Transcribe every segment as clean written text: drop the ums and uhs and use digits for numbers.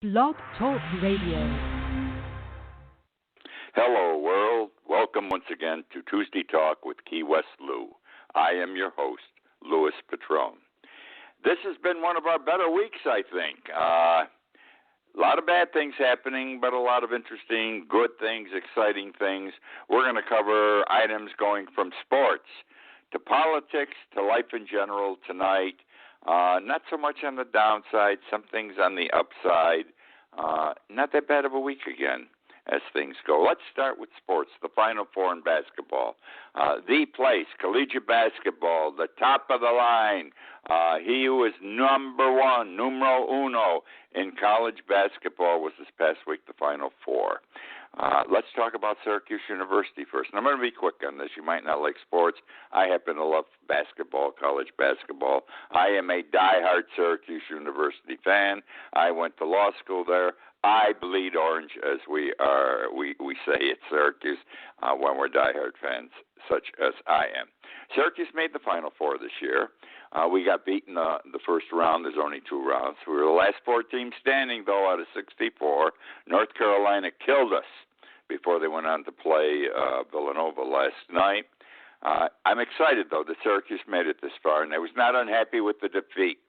Blog Talk Radio. Hello, world. Welcome once again to Tuesday Talk with Key West Lou. I am your host, Louis Patrone. This has been one of our better weeks, I think. A lot of bad things happening, but a lot of interesting, good things, exciting things. We're going to cover items going from sports to politics to life in general tonight. Not so much on the downside, some things on the upside. Not that bad of a week again as things go. Let's start with sports, the Final Four in basketball. The place, collegiate basketball, the top of the line. He who is number one, numero uno in college basketball was this past week, the Final Four. Let's talk about Syracuse University first. And I'm going to be quick on this. You might not like sports. I happen to love basketball, college basketball. I am a diehard Syracuse University fan. I went to law school there. I bleed orange, as we say at Syracuse when we're diehard fans, such as I am. Syracuse made the Final Four this year. We got beaten the first round. There's only two rounds. We were the last four teams standing, though, out of 64. North Carolina killed us before they went on to play Villanova last night. I'm excited, though, that Syracuse made it this far, and I was not unhappy with the defeat.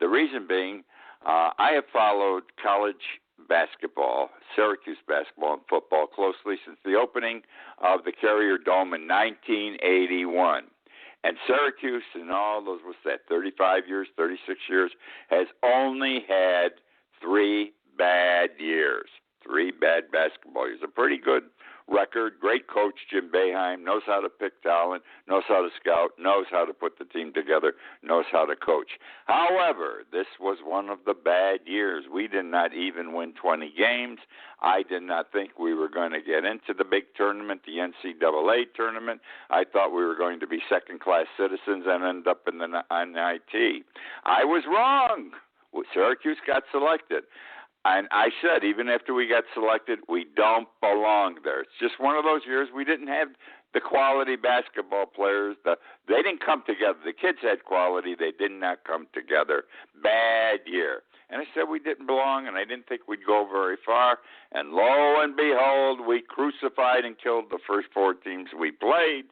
The reason being, I have followed college basketball, Syracuse basketball and football closely since the opening of the Carrier Dome in 1981. And Syracuse, in all those, 35 years, 36 years, has only had three bad years, three bad basketball years. A pretty good record. Great coach, Jim Boeheim, knows how to pick talent, knows how to scout, knows how to put the team together, knows how to coach. However, this was one of the bad years. We did not even win 20 games. I did not think we were going to get into the big tournament, the NCAA tournament. I thought we were going to be second-class citizens and end up in the NIT. I was wrong. Syracuse got selected. And I said, even after we got selected, we don't belong there. It's just one of those years we didn't have the quality basketball players. They didn't come together. The kids had quality. They did not come together. Bad year. And I said we didn't belong, and I didn't think we'd go very far. And lo and behold, we crucified and killed the first four teams we played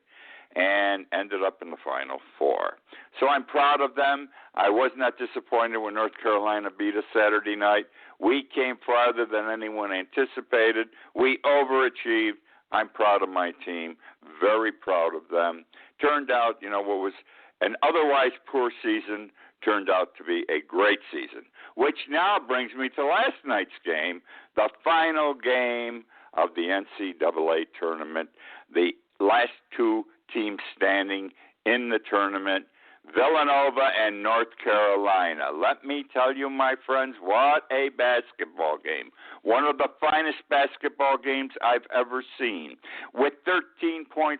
and ended up in the Final Four. So I'm proud of them. I was not disappointed when North Carolina beat us Saturday night. We came farther than anyone anticipated. We overachieved. I'm proud of my team, very proud of them. Turned out, what was an otherwise poor season turned out to be a great season, which now brings me to last night's game, the final game of the NCAA tournament, the last two teams standing in the tournament, Villanova and North Carolina. Let me tell you, my friends, what a basketball game. One of the finest basketball games I've ever seen. With 13.5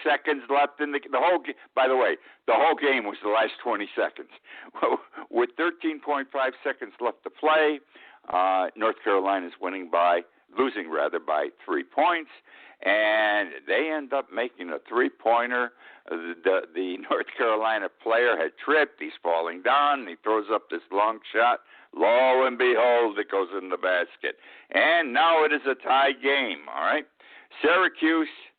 seconds left in the whole game. By the way, the whole game was the last 20 seconds. With 13.5 seconds left to play, North Carolina's losing by 3 points, and they end up making a three-pointer. The North Carolina player had tripped. He's falling down, and he throws up this long shot. Lo and behold, it goes in the basket. And now it is a tie game, all right? I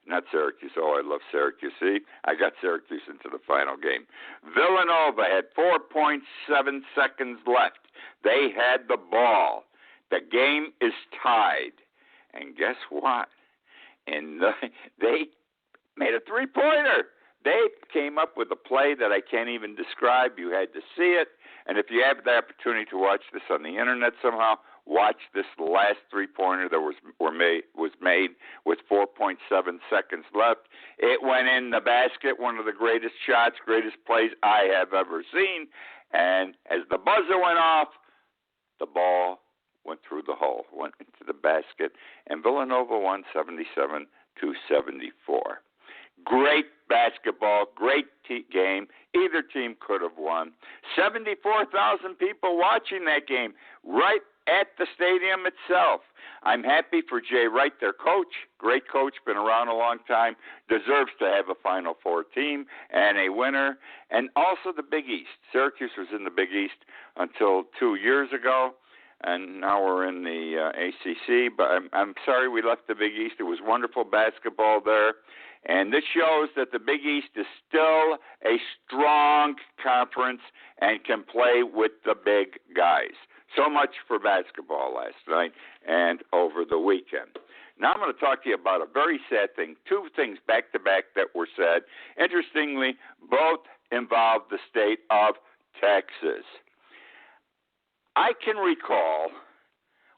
love Syracuse. See, I got Syracuse into the final game. Villanova had 4.7 seconds left. They had the ball. The game is tied. And guess what? And they made a three-pointer. They came up with a play that I can't even describe. You had to see it. And if you have the opportunity to watch this on the internet somehow, watch this last three-pointer that was made with 4.7 seconds left. It went in the basket, one of the greatest shots, greatest plays I have ever seen. And as the buzzer went off, the ball went through the hole, went into the basket, and Villanova won 77-74. Great basketball, great game. Either team could have won. 74,000 people watching that game right at the stadium itself. I'm happy for Jay Wright, their coach. Great coach, been around a long time, deserves to have a Final Four team and a winner. And also the Big East. Syracuse was in the Big East until 2 years ago. and now we're in the ACC. But I'm sorry we left the Big East. It was wonderful basketball there. And this shows that the Big East is still a strong conference and can play with the big guys. So much for basketball last night and over the weekend. Now I'm going to talk to you about a very sad thing. Two things back-to-back that were said. Interestingly, both involve the state of Texas. I can recall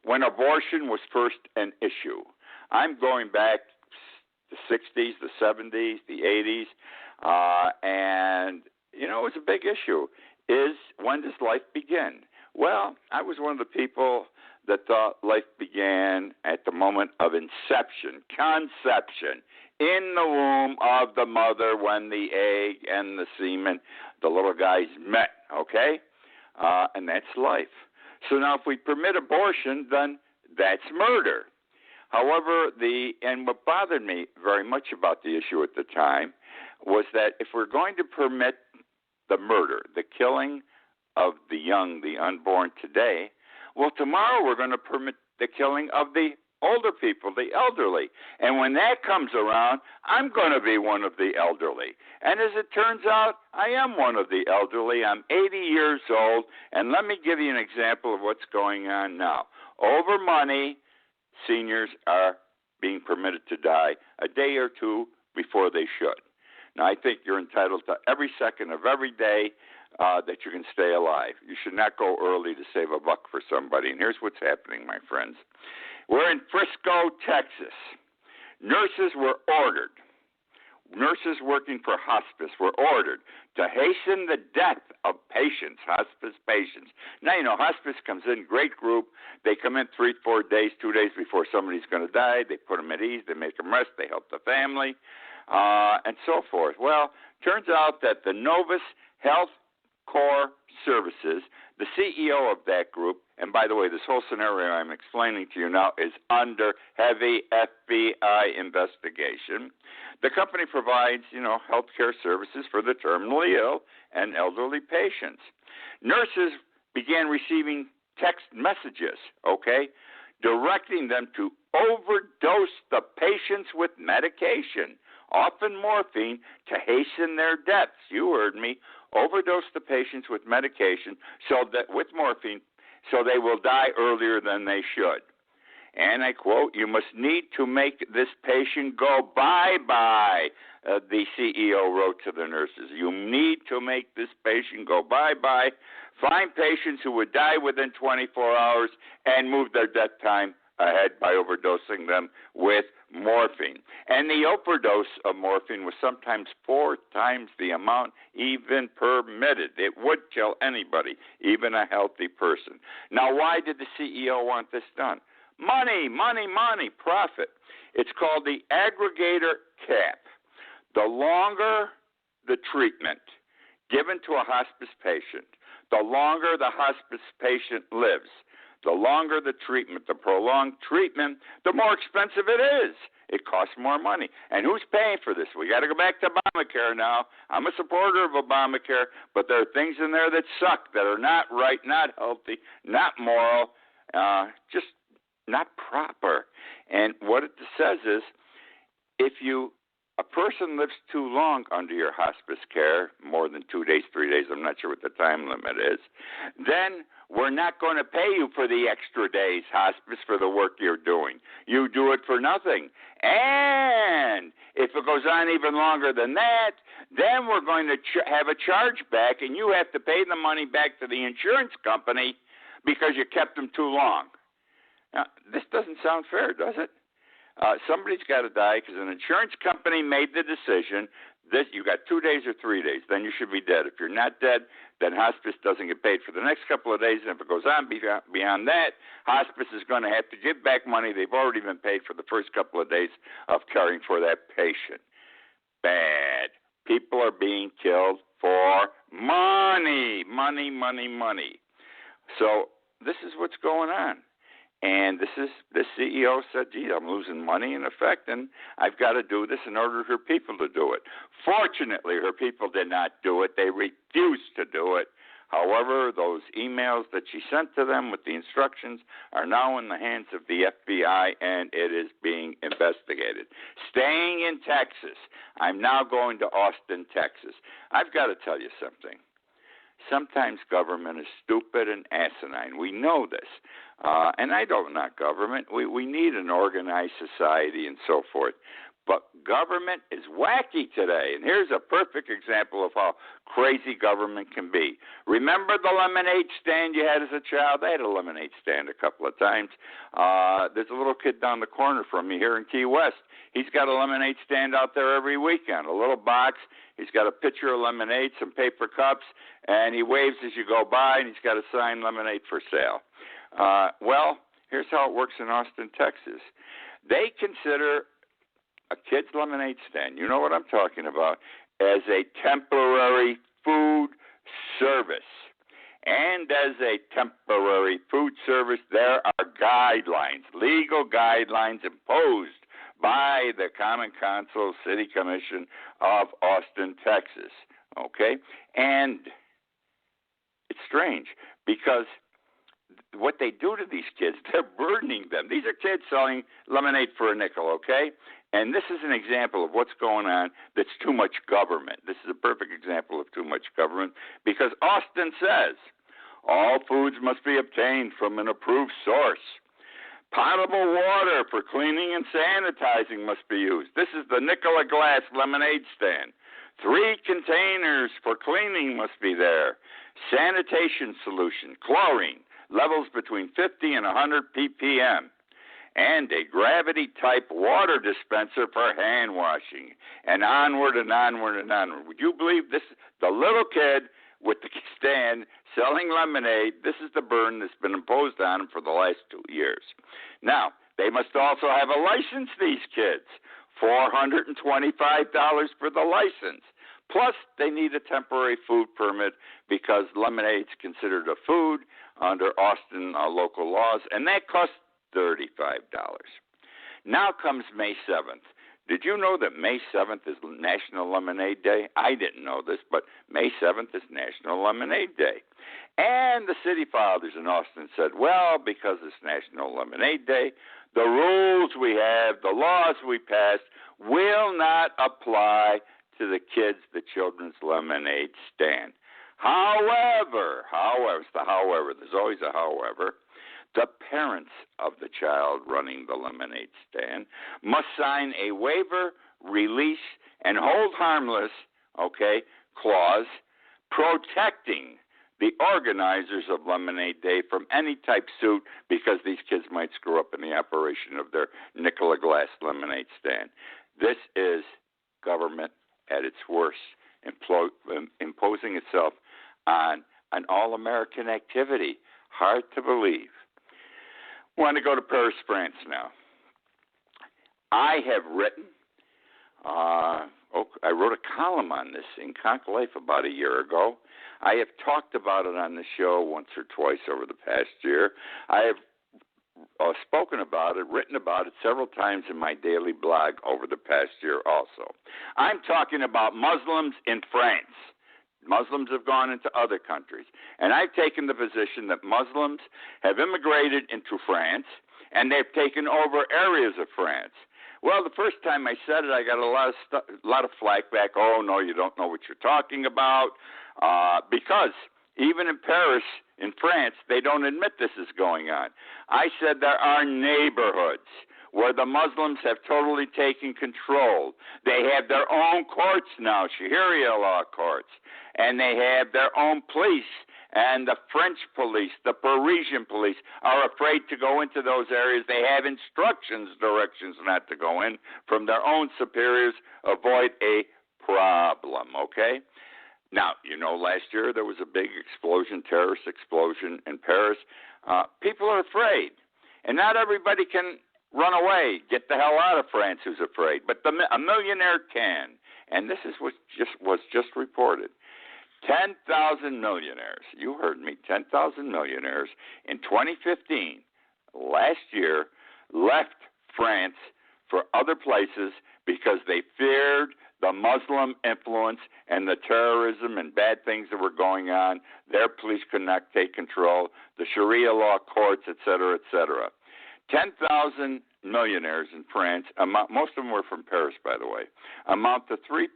when abortion was first an issue. I'm going back the 60s, the 70s, the 80s, and, it was a big issue. When does life begin? Well, I was one of the people that thought life began at the moment of conception, in the womb of the mother when the egg and the semen, the little guys met, okay? And that's life. So now if we permit abortion, then that's murder. However, and what bothered me very much about the issue at the time was that if we're going to permit the murder, the killing of the young, the unborn today, well, tomorrow we're going to permit the killing of the older people, the elderly. And when that comes around, I'm going to be one of the elderly. And as it turns out, I am one of the elderly. I'm 80 years old. And let me give you an example of what's going on now. Over money, seniors are being permitted to die a day or two before they should. Now, I think you're entitled to every second of every day that you can stay alive. You should not go early to save a buck for somebody. And here's what's happening, my friends. We're in Frisco, Texas. Nurses working for hospice were ordered to hasten the death of patients, hospice patients. Now, hospice comes in, great group. They come in 3-4 days, 2 days before somebody's going to die. They put them at ease. They make them rest. They help the family, and so forth. Well, turns out that the Novus Health Core Services, the CEO of that group, and by the way, this whole scenario I'm explaining to you now is under heavy FBI investigation. The company provides, health care services for the terminally ill and elderly patients. Nurses began receiving text messages, directing them to overdose the patients with medication, often morphine, to hasten their deaths. You heard me. Overdose the patients with medication with morphine so they will die earlier than they should. And I quote, "You must need to make this patient go bye-bye," the CEO wrote to the nurses. "You need to make this patient go bye-bye. Find patients who would die within 24 hours and move their death time ahead by overdosing them with morphine." And the overdose of morphine was sometimes 4 times the amount even permitted. It would kill anybody, even a healthy person. Now, why did the CEO want this done? Money, money, money, profit. It's called the aggregator cap. The longer the treatment given to a hospice patient, the longer the hospice patient lives. The longer the treatment, the prolonged treatment, the more expensive it is. It costs more money. And who's paying for this? We got to go back to Obamacare now. I'm a supporter of Obamacare, but there are things in there that suck, that are not right, not healthy, not moral, just not proper. And what it says is, if a person lives too long under your hospice care, more than 2 days, 3 days, I'm not sure what the time limit is, then we're not going to pay you for the extra days, hospice, for the work you're doing. You do it for nothing. And if it goes on even longer than that, then we're going to have a charge back, and you have to pay the money back to the insurance company because you kept them too long. Now, this doesn't sound fair, does it? Somebody's got to die because an insurance company made the decision that you got 2 days or 3 days, then you should be dead. If you're not dead, then hospice doesn't get paid for the next couple of days, and if it goes on beyond that, hospice is going to have to give back money they've already been paid for the first couple of days of caring for that patient. Bad. People are being killed for money, money, money, money. So this is what's going on. And the CEO said, gee, I'm losing money in effect, and I've got to do this in order for people to do it. Fortunately, her people did not do it. They refused to do it. However, those emails that she sent to them with the instructions are now in the hands of the FBI, and it is being investigated. Staying in Texas, I'm now going to Austin, Texas. I've got to tell you something. Sometimes government is stupid and asinine. We know this. And I don't knock government. We need an organized society and so forth. But government is wacky today. And here's a perfect example of how crazy government can be. Remember the lemonade stand you had as a child? I had a lemonade stand a couple of times. There's a little kid down the corner from me here in Key West. He's got a lemonade stand out there every weekend, a little box. He's got a pitcher of lemonade, some paper cups, and he waves as you go by, and he's got a sign, lemonade for sale. Well, here's how it works in Austin, Texas. They consider a kid's lemonade stand, you know what I'm talking about, as a temporary food service. And as a temporary food service, there are guidelines, legal guidelines imposed by the Common Council City Commission of Austin, Texas. Okay? And it's strange because what they do to these kids, they're burdening them. These are kids selling lemonade for a nickel, okay? And this is an example of what's going on that's too much government. This is a perfect example of too much government because Austin says all foods must be obtained from an approved source. Potable water for cleaning and sanitizing must be used. This is the Nikola Glass lemonade stand. 3 containers for cleaning must be there. Sanitation solution, chlorine, levels between 50 and 100 ppm. And a gravity-type water dispenser for hand washing. And onward and onward and onward. Would you believe this? The little kid with the stand selling lemonade, this is the burden that's been imposed on him for the last 2 years. Now, they must also have a license, these kids. $425 for the license. Plus, they need a temporary food permit because lemonade's considered a food under Austin local laws, and that costs $35. Now comes May 7th. Did you know that May 7th is National Lemonade Day? I didn't know this, but May 7th is National Lemonade Day. And the city fathers in Austin said, well, because it's National Lemonade Day, the rules we have, the laws we passed, will not apply to the kids, the children's lemonade stand. However, there's always a however, the parents of the child running the lemonade stand must sign a waiver, release, and hold harmless, clause protecting the organizers of Lemonade Day from any type suit because these kids might screw up in the operation of their Nikola Glass lemonade stand. This is government at its worst, imposing itself on an all-American activity. Hard to believe. I want to go to Paris, France now. I have written, I wrote a column on this in Conclave about a year ago. I have talked about it on the show once or twice over the past year. I have spoken about it, written about it several times in my daily blog over the past year also. I'm talking about Muslims in France. Muslims have gone into other countries. And I've taken the position that Muslims have immigrated into France, and they've taken over areas of France. Well, the first time I said it, I got a lot of flack back. Oh, no, you don't know what you're talking about. Because even in Paris, in France, they don't admit this is going on. I said there are neighborhoods where the Muslims have totally taken control. They have their own courts now, Sharia law courts, and they have their own police. And the French police, the Parisian police, are afraid to go into those areas. They have directions not to go in from their own superiors. Avoid a problem, okay? Now, last year there was a big explosion, terrorist explosion in Paris. People are afraid. And not everybody can run away, get the hell out of France who's afraid. But a millionaire can. And this is what was just reported. 10,000 millionaires, you heard me, 10,000 millionaires in 2015, last year, left France for other places because they feared the Muslim influence and the terrorism and bad things that were going on. Their police could not take control. The Sharia law courts, et cetera, et cetera. 10,000 millionaires in France, most of them were from Paris, by the way, amount to 3%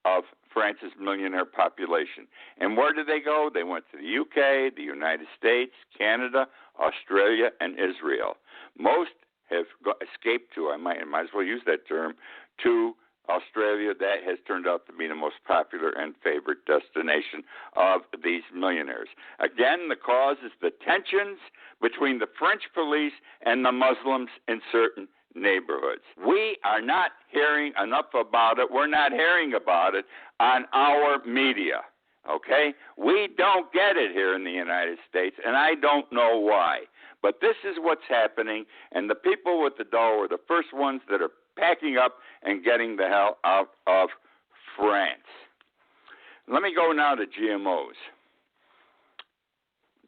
of France's millionaire population. And where did they go? They went to the UK, the United States, Canada, Australia, and Israel. Most have escaped to, I might as well use that term, to Australia. That has turned out to be the most popular and favorite destination of these millionaires. Again, the cause is the tensions between the French police and the Muslims in certain neighborhoods. We are not hearing enough about it. We're not hearing about it on our media, okay? We don't get it here in the United States, and I don't know why. But this is what's happening, and the people with the dough are the first ones that are packing up and getting the hell out of France. Let me go now to GMOs.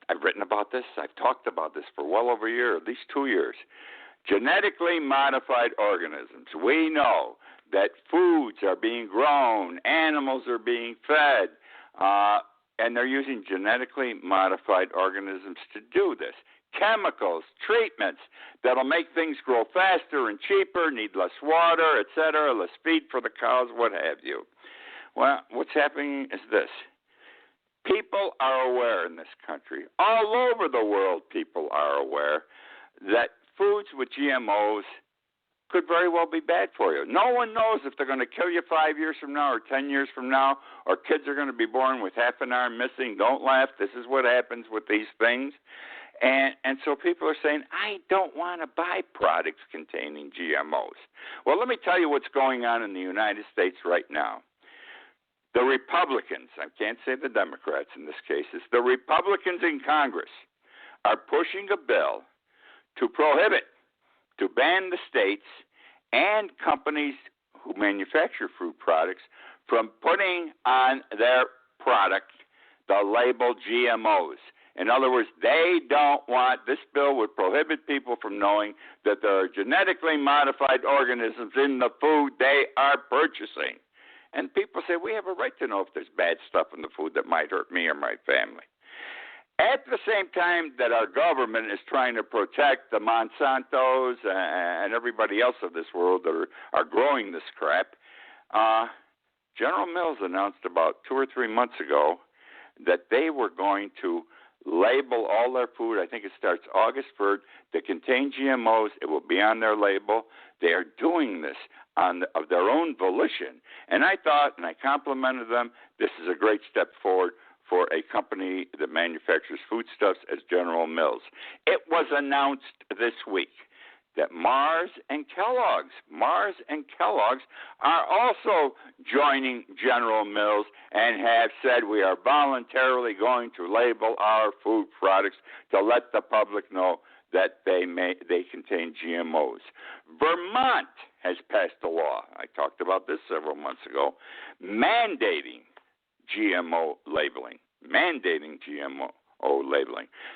I've written about this. I've talked about this for well over a year, at least 2 years. Genetically modified organisms. We know that foods are being grown, animals are being fed, and they're using genetically modified organisms to do this. Chemicals, treatments that'll make things grow faster and cheaper, need less water, etc., less feed for the cows, what have you. Well, what's happening is this. People are aware in this country, all over the world people are aware, that foods with GMOs could very well be bad for you. No one knows if they're going to kill you 5 years from now or 10 years from now, or kids are going to be born with half an arm missing. Don't laugh. This is what happens with these things. And so people are saying, I don't want to buy products containing GMOs. Well, let me tell you what's going on in the United States right now. The Republicans, I can't say the Democrats in this case, it's the Republicans in Congress are pushing a bill to prohibit, to ban the states and companies who manufacture food products from putting on their product the label GMOs. In other words, they don't want, this bill would prohibit people from knowing that there are genetically modified organisms in the food they are purchasing. And people say, we have a right to know if there's bad stuff in the food that might hurt me or my family. At the same time that our government is trying to protect the Monsantos and everybody else of this world that are growing this crap, General Mills announced about 2 or 3 months ago that they were going to label all their food, I think it starts August 1st, to contain GMOs. It will be on their label. They are doing this of their own volition. And I thought, and I complimented them, this is a great step forward for a company that manufactures foodstuffs as General Mills. It was announced this week that Mars and Kellogg's are also joining General Mills and have said we are voluntarily going to label our food products to let the public know that they contain GMOs. Vermont has passed a law, I talked about this several months ago, mandating GMO labeling.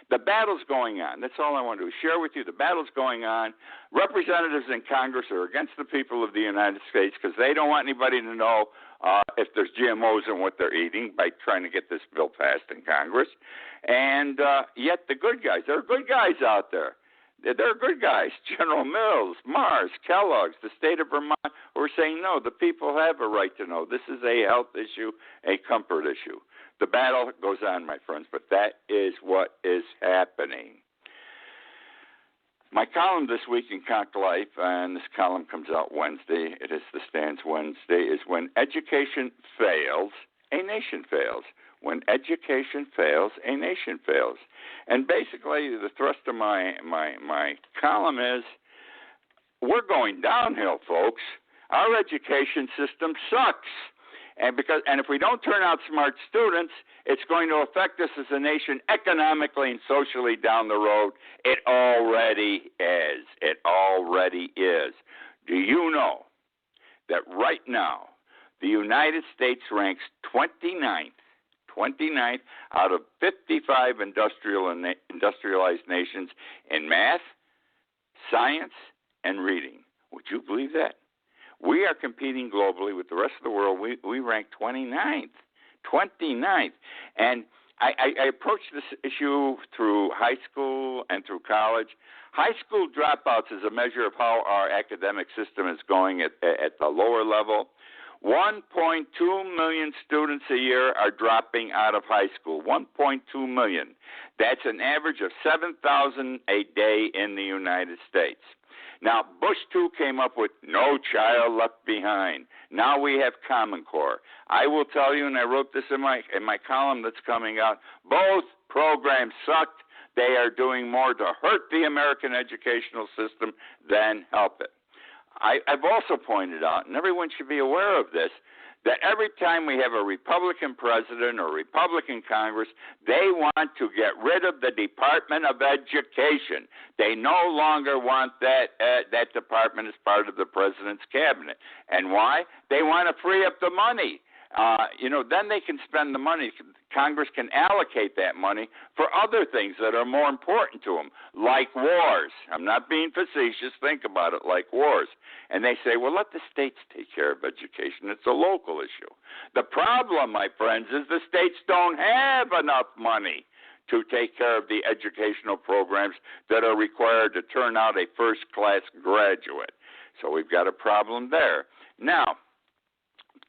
The battle's going on. That's all I want to share with you. The battle's going on. Representatives in Congress are against the people of the United States because they don't want anybody to know if there's GMOs in what they're eating by trying to get this bill passed in Congress. And yet the good guys, there are good guys out there. There are good guys, General Mills, Mars, Kellogg's, the state of Vermont, who are saying, no, the people have a right to know. This is a health issue, a comfort issue. The battle goes on, my friends, but that is what is happening. My column this week in Conk Life, and this column comes out Wednesday, it is the Stands Wednesday, is When Education Fails, a Nation Fails. When education fails, a nation fails. And basically, the thrust of my column is, we're going downhill, folks. Our education system sucks. And if we don't turn out smart students, it's going to affect us as a nation economically and socially down the road. It already is. It already is. Do you know that right now the United States ranks 29th out of 55 industrialized nations in math, science, and reading? Would you believe that? We are competing globally with the rest of the world. We rank 29th. 29th. And I approach this issue through high school and through college. High school dropouts is a measure of how our academic system is going at the lower level. 1.2 million students a year are dropping out of high school. 1.2 million. That's an average of 7,000 a day in the United States. Now, Bush 2 came up with No Child Left Behind. Now we have Common Core. I will tell you, and I wrote this in my column that's coming out, both programs sucked. They are doing more to hurt the American educational system than help it. I've also pointed out, and everyone should be aware of this, that every time we have a Republican president or Republican Congress, they want to get rid of the Department of Education. They no longer want that department as part of the president's cabinet. And why? They want to free up the money. Then they can spend the money. Congress can allocate that money for other things that are more important to them, like wars. I'm not being facetious. Think about it, like wars. And they say, well, let the states take care of education. It's a local issue. The problem, my friends, is the states don't have enough money to take care of the educational programs that are required to turn out a first-class graduate. So we've got a problem there. Now,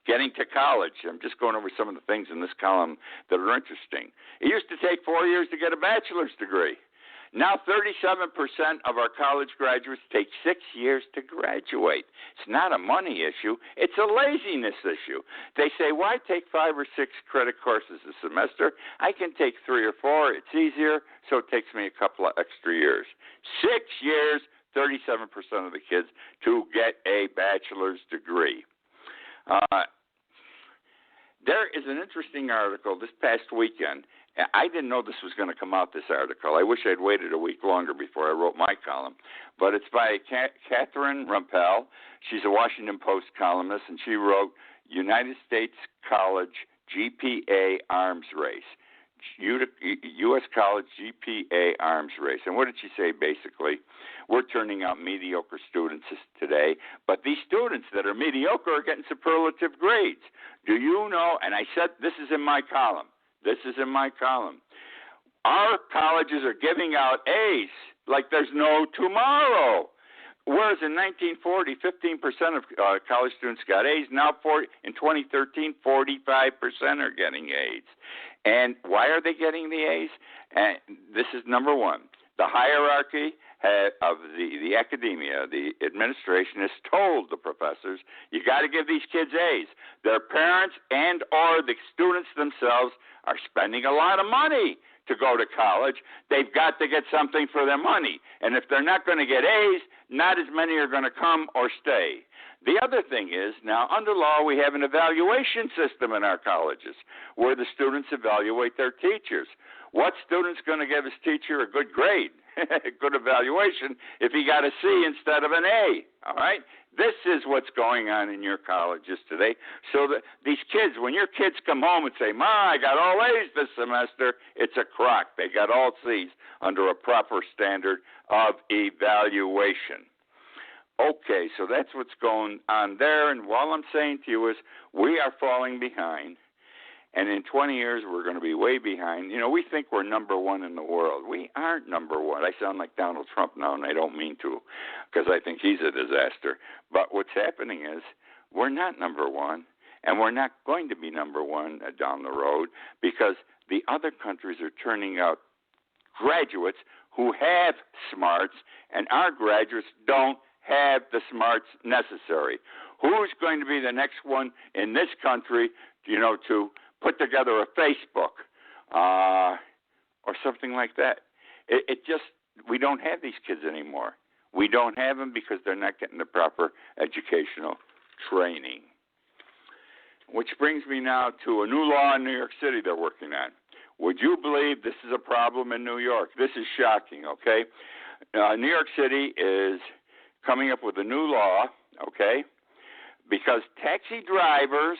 getting to college, I'm just going over some of the things in this column that are interesting. It used to take 4 years to get a bachelor's degree. Now 37% of our college graduates take 6 years to graduate. It's not a money issue. It's a laziness issue. They say, why take 5 or 6 credit courses a semester? I can take 3 or 4. It's easier, so it takes me a couple of extra years. 6 years, 37% of the kids to get a bachelor's degree. There is an interesting article this past weekend. I didn't know this was going to come out, this article. I wish I'd waited a week longer before I wrote my column. But it's by Catherine Rumpel. She's a Washington Post columnist, and she wrote United States College GPA Arms Race. U.S. College GPA Arms Race. And what did she say basically? We're turning out mediocre students today, but these students that are mediocre are getting superlative grades. Do you know, and I said this is in my column. This is in my column. Our colleges are giving out A's like there's no tomorrow. Whereas in 1940, 15% of college students got A's. Now, in 2013, 45% are getting A's. And why are they getting the A's? And this is number one. The hierarchy of the academia, the administration, has told the professors, you got to give these kids A's. Their parents and or the students themselves are spending a lot of money to go to college. They've got to get something for their money. And if they're not going to get A's, not as many are going to come or stay. The other thing is, now under law, we have an evaluation system in our colleges where the students evaluate their teachers. What student's going to give his teacher a good grade, a good evaluation, if he got a C instead of an A? All right? This is what's going on in your colleges today. So that these kids, when your kids come home and say, Ma, I got all A's this semester, it's a crock. They got all C's under a proper standard of evaluation. Okay, so that's what's going on there. And all I'm saying to you is we are falling behind. And in 20 years, we're going to be way behind. You know, we think we're number one in the world. We aren't number one. I sound like Donald Trump now, and I don't mean to, because I think he's a disaster. But what's happening is we're not number one, and we're not going to be number one down the road, because the other countries are turning out graduates who have smarts, and our graduates don't have the smarts necessary. Who's going to be the next one in this country, you know, to put together a Facebook or something like that? It just, we don't have these kids anymore. We don't have them because they're not getting the proper educational training. Which brings me now to a new law in New York City they're working on. Would you believe this is a problem in New York? This is shocking, okay? New York City is coming up with a new law, okay, because taxi drivers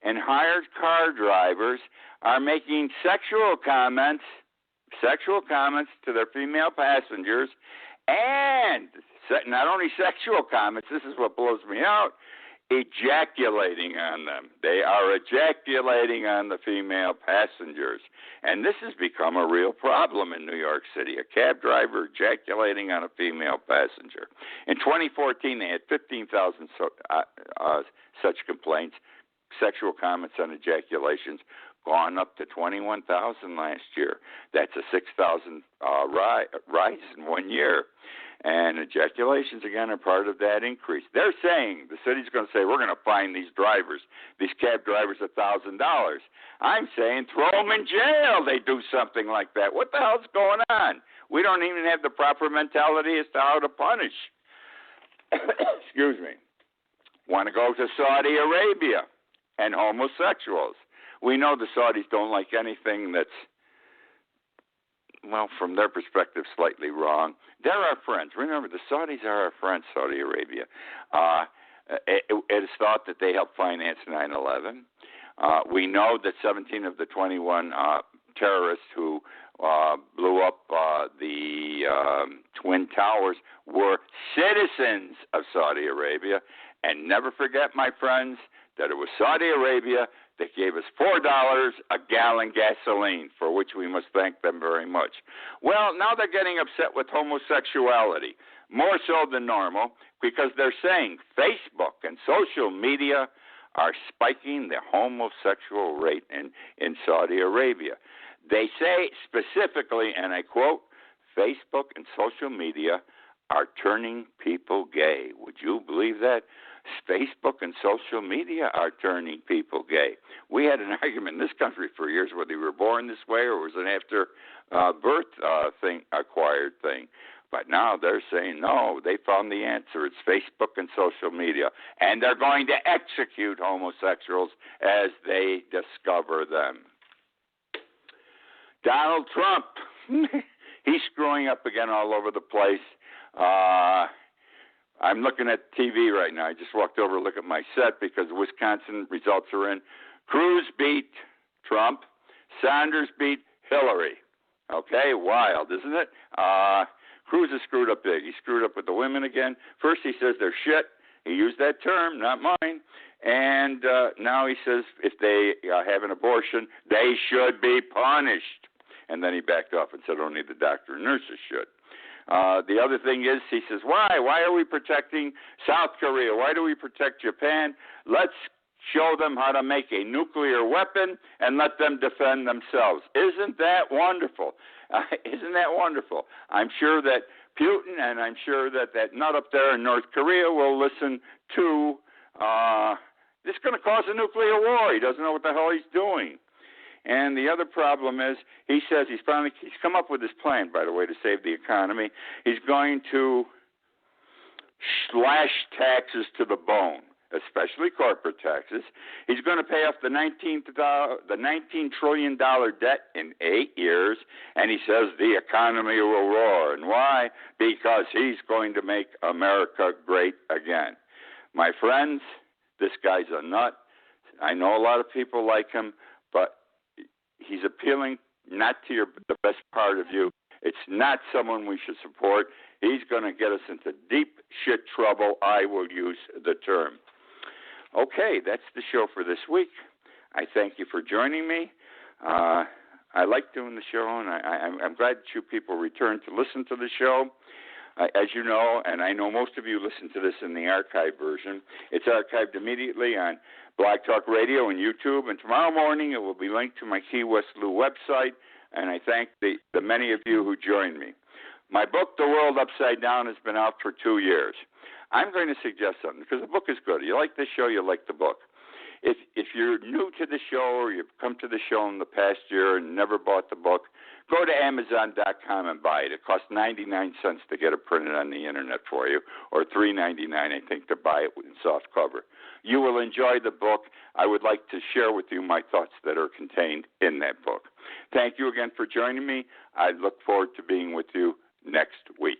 and hired car drivers are making sexual comments to their female passengers, and not only sexual comments, this is what blows me out, ejaculating on them. They are ejaculating on the female passengers. And this has become a real problem in New York City. A cab driver ejaculating on a female passenger. In 2014, they had 15,000 such complaints, sexual comments on ejaculations, gone up to 21,000 last year. That's a 6,000 rise in 1 year. And ejaculations, again, are part of that increase. They're saying, the city's going to say, we're going to fine these drivers, these cab drivers, $1,000. I'm saying throw them in jail. They do something like that. What the hell's going on? We don't even have the proper mentality as to how to punish. Excuse me. Want to go to Saudi Arabia and homosexuals. We know the Saudis don't like anything that's, well, from their perspective, slightly wrong. They're our friends. Remember, the Saudis are our friends, Saudi Arabia. It is thought that they helped finance 9/11. We know that 17 of the 21 terrorists who blew up the Twin Towers were citizens of Saudi Arabia. And never forget, my friends, that it was Saudi Arabia that gave us $4 a gallon gasoline, for which we must thank them very much. Well, now they're getting upset with homosexuality, more so than normal, because they're saying Facebook and social media are spiking the homosexual rate in Saudi Arabia. They say specifically, and I quote, Facebook and social media are turning people gay. Would you believe that? Facebook and social media are turning people gay. We had an argument in this country for years whether you were born this way or was an after birth acquired thing. But now they're saying, no, they found the answer. It's Facebook and social media. And they're going to execute homosexuals as they discover them. Donald Trump, he's screwing up again all over the place. I'm looking at TV right now. I just walked over to look at my set because Wisconsin results are in. Cruz beat Trump. Sanders beat Hillary. Okay, wild, isn't it? Cruz is screwed up big. He screwed up with the women again. First he says they're shit. He used that term, not mine. And now he says if they have an abortion, they should be punished. And then he backed off and said only the doctor and nurses should. The other thing is, he says, why? Why are we protecting South Korea? Why do we protect Japan? Let's show them how to make a nuclear weapon and let them defend themselves. Isn't that wonderful? Isn't that wonderful? I'm sure that Putin and I'm sure that nut up there in North Korea will listen to this is going to cause a nuclear war. He doesn't know what the hell he's doing. And the other problem is, he says he's come up with this plan, by the way, to save the economy. He's going to slash taxes to the bone, especially corporate taxes. He's going to pay off the $19 trillion debt in 8 years, and he says the economy will roar. And why? Because he's going to make America great again. My friends, this guy's a nut. I know a lot of people like him, but he's appealing not to the best part of you. It's not someone we should support. He's going to get us into deep shit trouble. I will use the term. Okay, that's the show for this week. I thank you for joining me. I like doing the show, and I'm glad that you people return to listen to the show. As you know, and I know most of you listen to this in the archive version, it's archived immediately on Blog Talk Radio and YouTube, and tomorrow morning it will be linked to my Key West Lou website, and I thank the many of you who joined me. My book, The World Upside Down, has been out for 2 years. I'm going to suggest something, because the book is good. You like the show, you like the book. If you're new to the show or you've come to the show in the past year and never bought the book, go to Amazon.com and buy it. It costs 99 cents to get it printed on the internet for you, or $3.99, I think, to buy it in soft cover. You will enjoy the book. I would like to share with you my thoughts that are contained in that book. Thank you again for joining me. I look forward to being with you next week.